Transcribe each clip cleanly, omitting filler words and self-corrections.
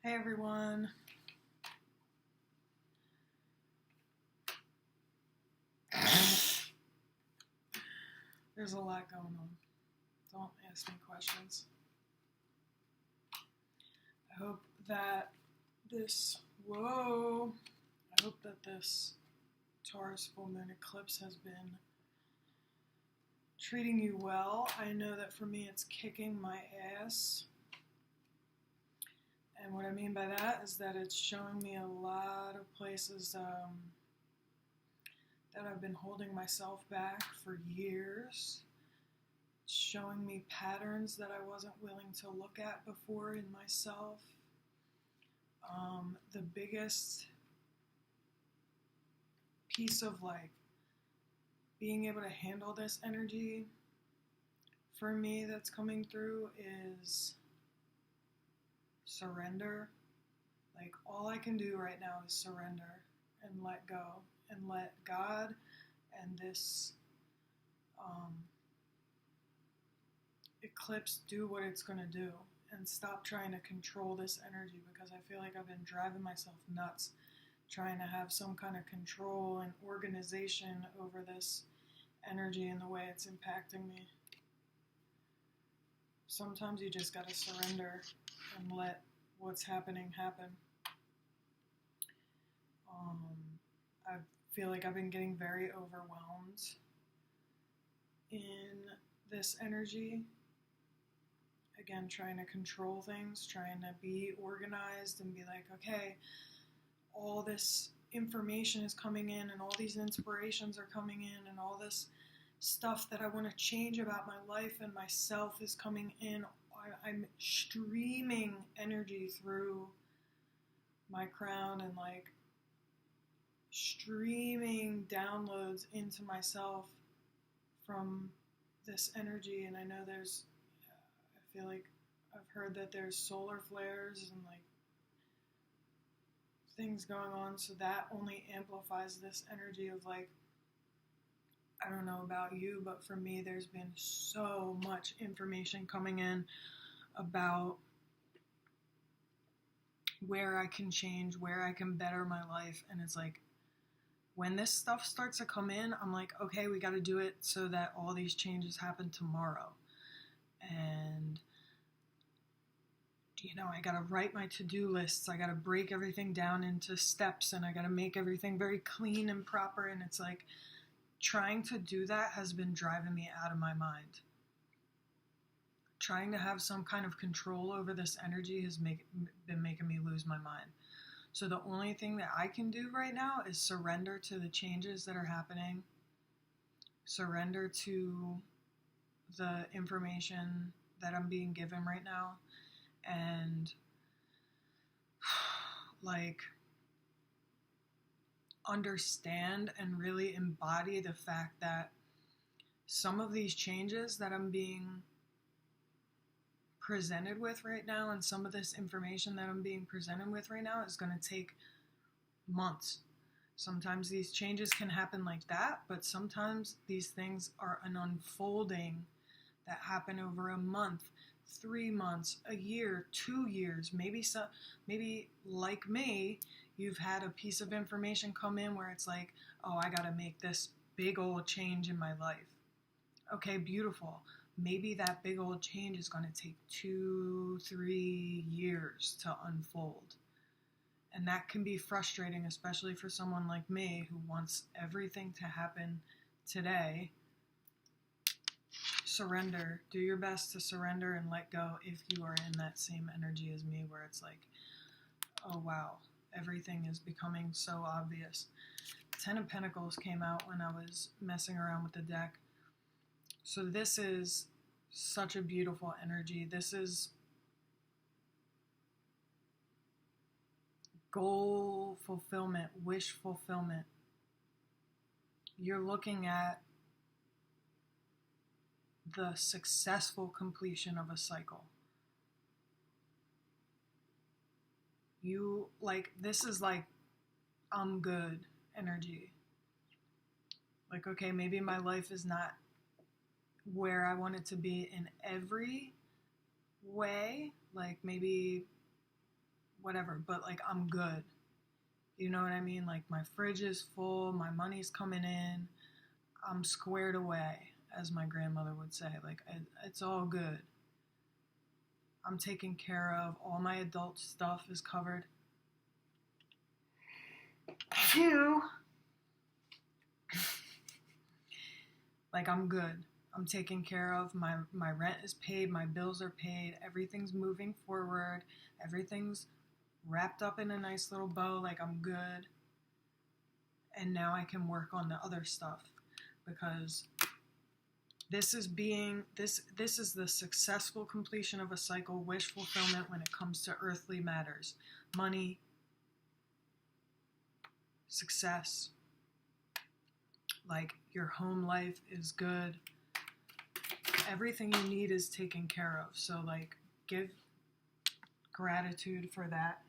Hey everyone. There's a lot going on. Don't ask me questions. I hope that this, whoa, I hope that this Taurus full moon eclipse has been treating you well. I know that for me it's kicking my ass. And what I mean by that is that it's showing me a lot of places that I've been holding myself back for years. It's showing me patterns that I wasn't willing to look at before in myself. The biggest piece of being able to handle this energy for me that's coming through is surrender. Like, all I can do right now is surrender and let go and let God and this eclipse do what it's going to do and stop trying to control this energy, because I feel like I've been driving myself nuts trying to have some kind of control and organization over this energy and the way it's impacting me. Sometimes you just gotta surrender and let what's happening happen. I feel like I've been getting very overwhelmed in this energy. Again, trying to control things, trying to be organized and be like, okay, all this information is coming in and all these inspirations are coming in and all this stuff that I want to change about my life and myself is coming in. I'm streaming energy through my crown and streaming downloads into myself from this energy. And I know I feel like I've heard that there's solar flares and things going on, so that only amplifies this energy of I don't know about you, but for me there's been so much information coming in about where I can change, where I can better my life, and it's like when this stuff starts to come in, I'm like, okay, we got to do it so that all these changes happen tomorrow. And I got to write my to-do lists. I got to break everything down into steps, and I got to make everything very clean and proper. And it's like trying to do that has been driving me out of my mind. Trying to have some kind of control over this energy has been making me lose my mind. So the only thing that I can do right now is surrender to the changes that are happening. Surrender to the information that I'm being given right now. And understand and really embody the fact that some of these changes that I'm being presented with right now and some of this information that I'm being presented with right now is going to take months. Sometimes these changes can happen like that, but sometimes these things are an unfolding that happen over a month, 3 months, a year, 2 years, maybe like me, you've had a piece of information come in where it's like, oh, I gotta make this big old change in my life. Okay, beautiful. Maybe that big old change is going to take 2-3 years to unfold. And that can be frustrating, especially for someone like me who wants everything to happen today. Surrender. Do your best to surrender and let go if you are in that same energy as me, where it's like, oh wow, everything is becoming so obvious. Ten of Pentacles came out when I was messing around with the deck. So this is such a beautiful energy. This is goal fulfillment, wish fulfillment. You're looking at the successful completion of a cycle. This is I'm good energy. Okay, maybe my life is not where I want it to be in every way. Maybe whatever, but like I'm good. You know what I mean? Like my fridge is full, my money's coming in, I'm squared away, as my grandmother would say. Like it's all good. I'm taken care of. All my adult stuff is covered. Phew. Like I'm good. I'm taken care of. My rent is paid. My bills are paid. Everything's moving forward. Everything's wrapped up in a nice little bow. Like I'm good. And now I can work on the other stuff, because this is the successful completion of a cycle, wish fulfillment when it comes to earthly matters. Money, success, like your home life is good. Everything you need is taken care of. So like give gratitude for that.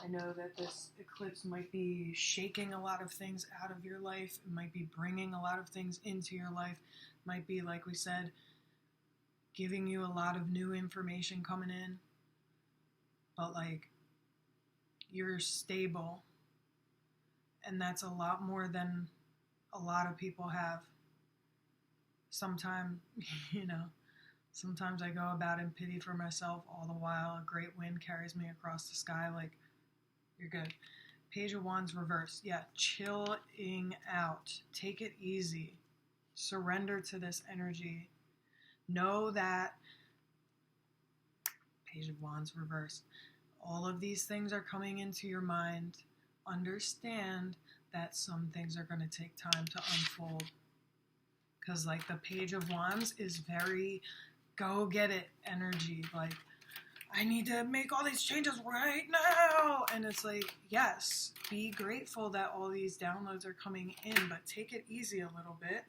I know that this eclipse might be shaking a lot of things out of your life. It might be bringing a lot of things into your life. It might be, like we said, giving you a lot of new information coming in. But like, you're stable. And that's a lot more than a lot of people have. Sometimes I go about in pity for myself, all the while a great wind carries me across the sky. Like, you're good. Page of Wands reversed. Yeah, chilling out. Take it easy. Surrender to this energy. Know that, Page of Wands reversed, all of these things are coming into your mind. Understand that some things are going to take time to unfold. Because like the Page of Wands is very go get it energy. Like, I need to make all these changes right now. And it's like, yes, be grateful that all these downloads are coming in, but take it easy a little bit.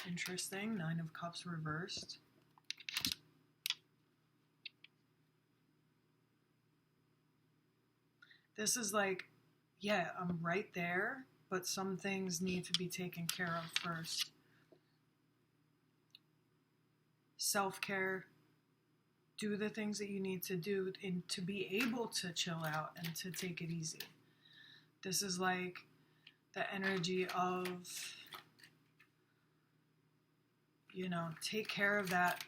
Interesting. 9 of Cups reversed. This is like, yeah, I'm right there, but some things need to be taken care of first. Self-care. Do the things that you need to do to be able to chill out and to take it easy. This is like the energy of, take care of that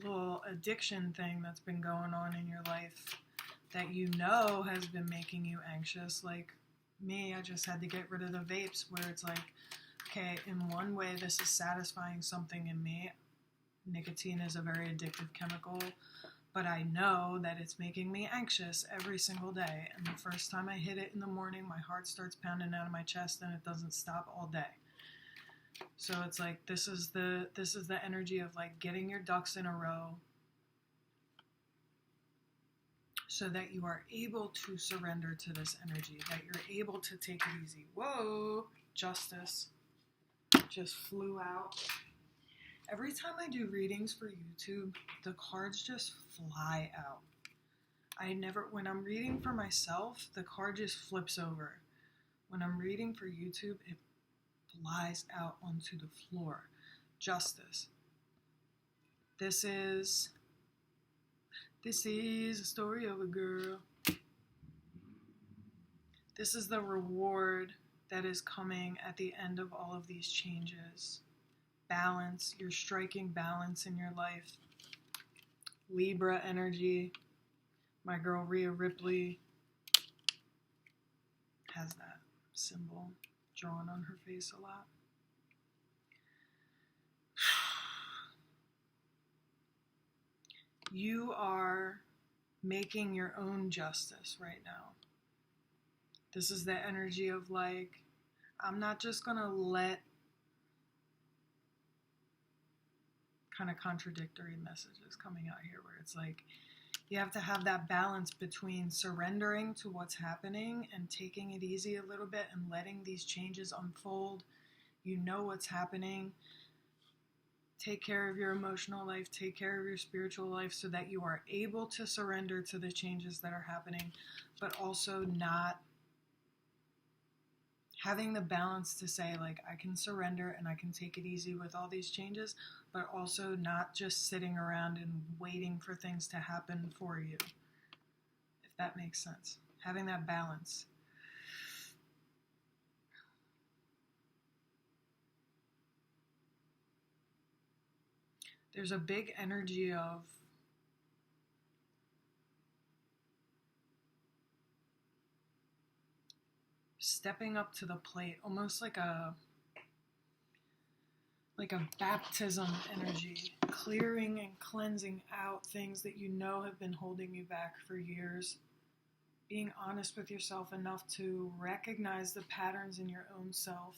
little addiction thing that's been going on in your life that has been making you anxious. Like me, I just had to get rid of the vapes, where it's like, okay, in one way this is satisfying something in me. Nicotine is a very addictive chemical, but I know that it's making me anxious every single day. And the first time I hit it in the morning, my heart starts pounding out of my chest and it doesn't stop all day. So it's like, this is the energy of like getting your ducks in a row so that you are able to surrender to this energy, that you're able to take it easy. Whoa, Justice just flew out. Every time I do readings for YouTube, the cards just fly out. When I'm reading for myself, the card just flips over. When I'm reading for YouTube, it flies out onto the floor. Justice. This is a story of a girl. This is the reward that is coming at the end of all of these changes. Balance. You're striking balance in your life. Libra energy. My girl Rhea Ripley has that symbol drawn on her face a lot. You are making your own justice right now. This is the energy of like, I'm not just going to let kind of contradictory messages coming out here, where it's like, you have to have that balance between surrendering to what's happening and taking it easy a little bit and letting these changes unfold. You know what's happening. Take care of your emotional life, take care of your spiritual life so that you are able to surrender to the changes that are happening, but also not having the balance to say, like, I can surrender and I can take it easy with all these changes, but also not just sitting around and waiting for things to happen for you, if that makes sense. Having that balance. There's a big energy of stepping up to the plate, almost like a baptism energy, clearing and cleansing out things that you know have been holding you back for years, being honest with yourself enough to recognize the patterns in your own self.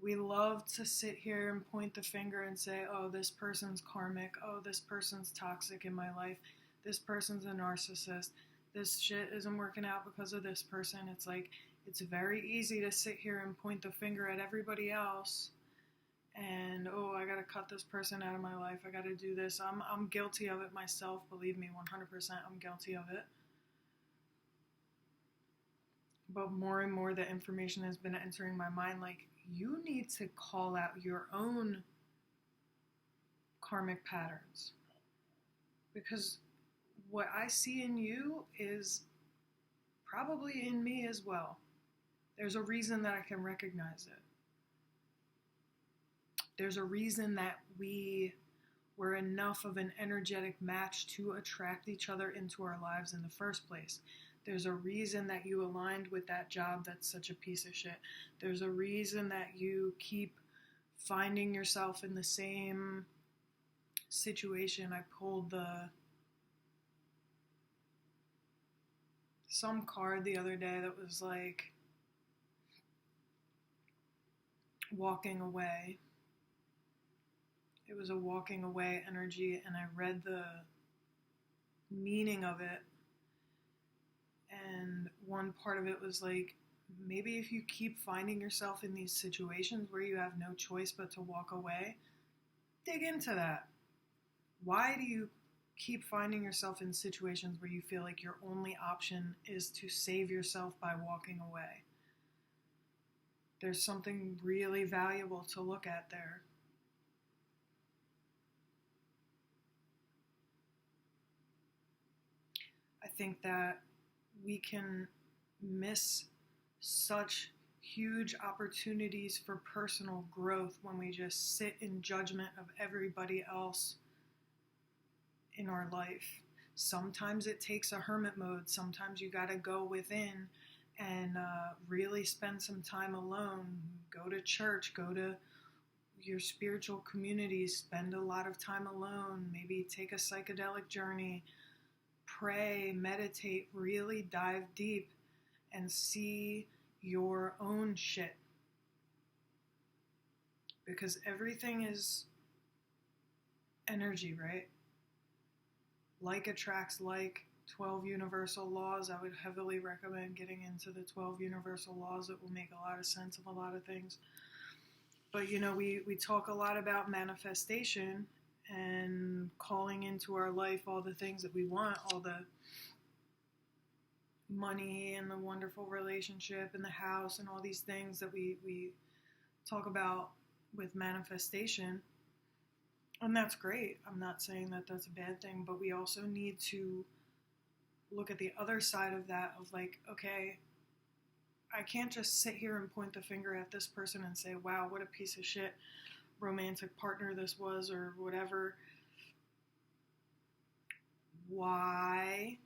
We love to sit here and point the finger and say, oh, this person's karmic, oh, this person's toxic in my life, this person's a narcissist, this shit isn't working out because of this person. It's like, it's very easy to sit here and point the finger at everybody else and, oh, I gotta cut this person out of my life, I gotta do this. I'm guilty of it myself, believe me, 100% I'm guilty of it. But more and more the information has been entering my mind, like, you need to call out your own karmic patterns. Because what I see in you is probably in me as well. There's a reason that I can recognize it. There's a reason that we were enough of an energetic match to attract each other into our lives in the first place. There's a reason that you aligned with that job that's such a piece of shit. There's a reason that you keep finding yourself in the same situation. I pulled some card the other day that was like walking away. It was a walking away energy, and I read the meaning of it. And one part of it was like, maybe if you keep finding yourself in these situations where you have no choice but to walk away, dig into that. Why do you keep finding yourself in situations where you feel like your only option is to save yourself by walking away? There's something really valuable to look at there. I think that we can miss such huge opportunities for personal growth when we just sit in judgment of everybody else in our life. Sometimes it takes a hermit mode. Sometimes you gotta go within and really spend some time alone. Go to church, go to your spiritual communities, spend a lot of time alone, maybe take a psychedelic journey, pray, meditate, really dive deep and see your own shit. Because everything is energy, right? Like attracts like. 12 universal laws. I would heavily recommend getting into the 12 universal laws. It will make a lot of sense of a lot of things. But you know, we talk a lot about manifestation and calling into our life all the things that we want, all the money and the wonderful relationship and the house and all these things that we talk about with manifestation. And that's great. I'm not saying that that's a bad thing, but we also need to look at the other side of that of like, okay, I can't just sit here and point the finger at this person and say, wow, what a piece of shit romantic partner this was or whatever. Why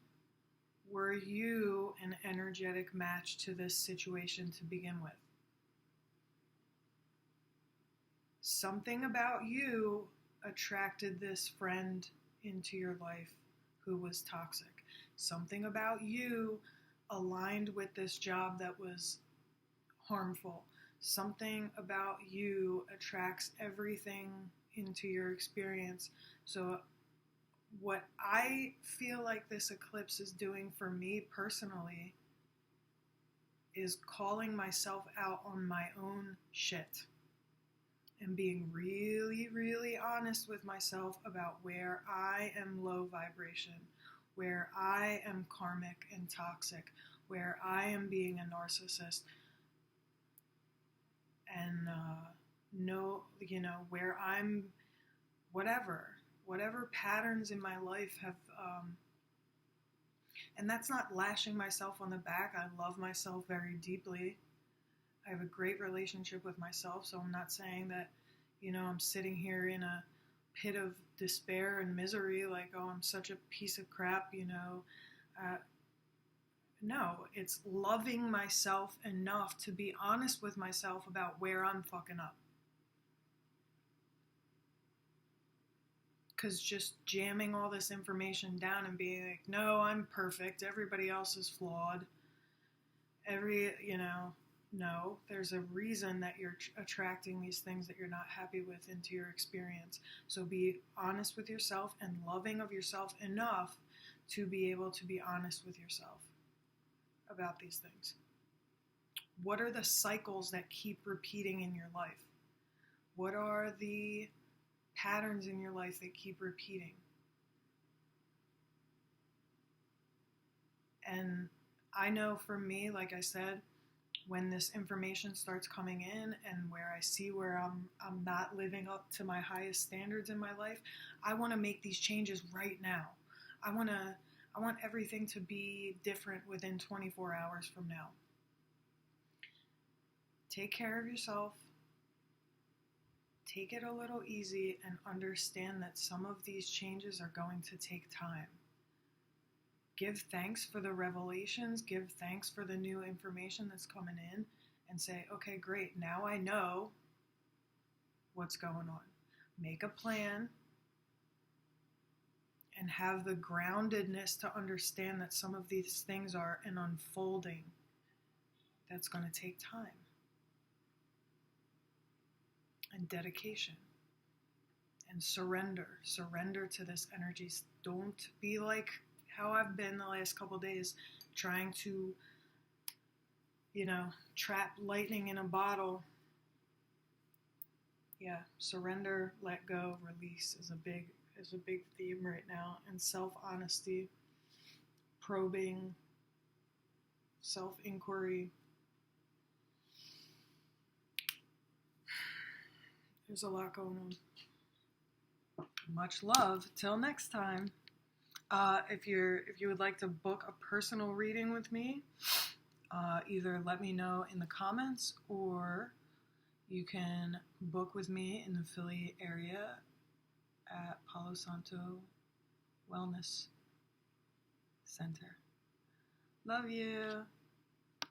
were you an energetic match to this situation to begin with? Something about you attracted this friend into your life who was toxic. Something about you aligned with this job that was harmful. Something about you attracts everything into your experience. So what I feel like this eclipse is doing for me personally is calling myself out on my own shit and being really, really honest with myself about where I am low vibration, where I am karmic and toxic, where I am being a narcissist, and where I'm whatever patterns in my life have And that's not lashing myself on the back. I love myself very deeply. I have a great relationship with myself, so I'm not saying that, I'm sitting here in a pit of despair and misery, like, oh, I'm such a piece of crap, No, it's loving myself enough to be honest with myself about where I'm fucking up. Because just jamming all this information down and being like, no, I'm perfect, everybody else is flawed, no, there's a reason that you're attracting these things that you're not happy with into your experience. So be honest with yourself and loving of yourself enough to be able to be honest with yourself about these things. What are the cycles that keep repeating in your life? What are the patterns in your life that keep repeating? And I know for me, like I said, when this information starts coming in and where I see where I'm not living up to my highest standards in my life, I want to make these changes right now. I want everything to be different within 24 hours from now. Take care of yourself. Take it a little easy and understand that some of these changes are going to take time. Give thanks for the revelations, give thanks for the new information that's coming in, and say, okay, great, now I know what's going on. Make a plan and have the groundedness to understand that some of these things are an unfolding that's going to take time and dedication and surrender to this energy. Don't be like how I've been the last couple days, trying to, trap lightning in a bottle. Yeah, surrender, let go, release is a big theme right now, and self-honesty, probing, self-inquiry. There's a lot going on. Much love. Till next time. If you would like to book a personal reading with me, either let me know in the comments, or you can book with me in the Philly area at Palo Santo Wellness Center. Love you.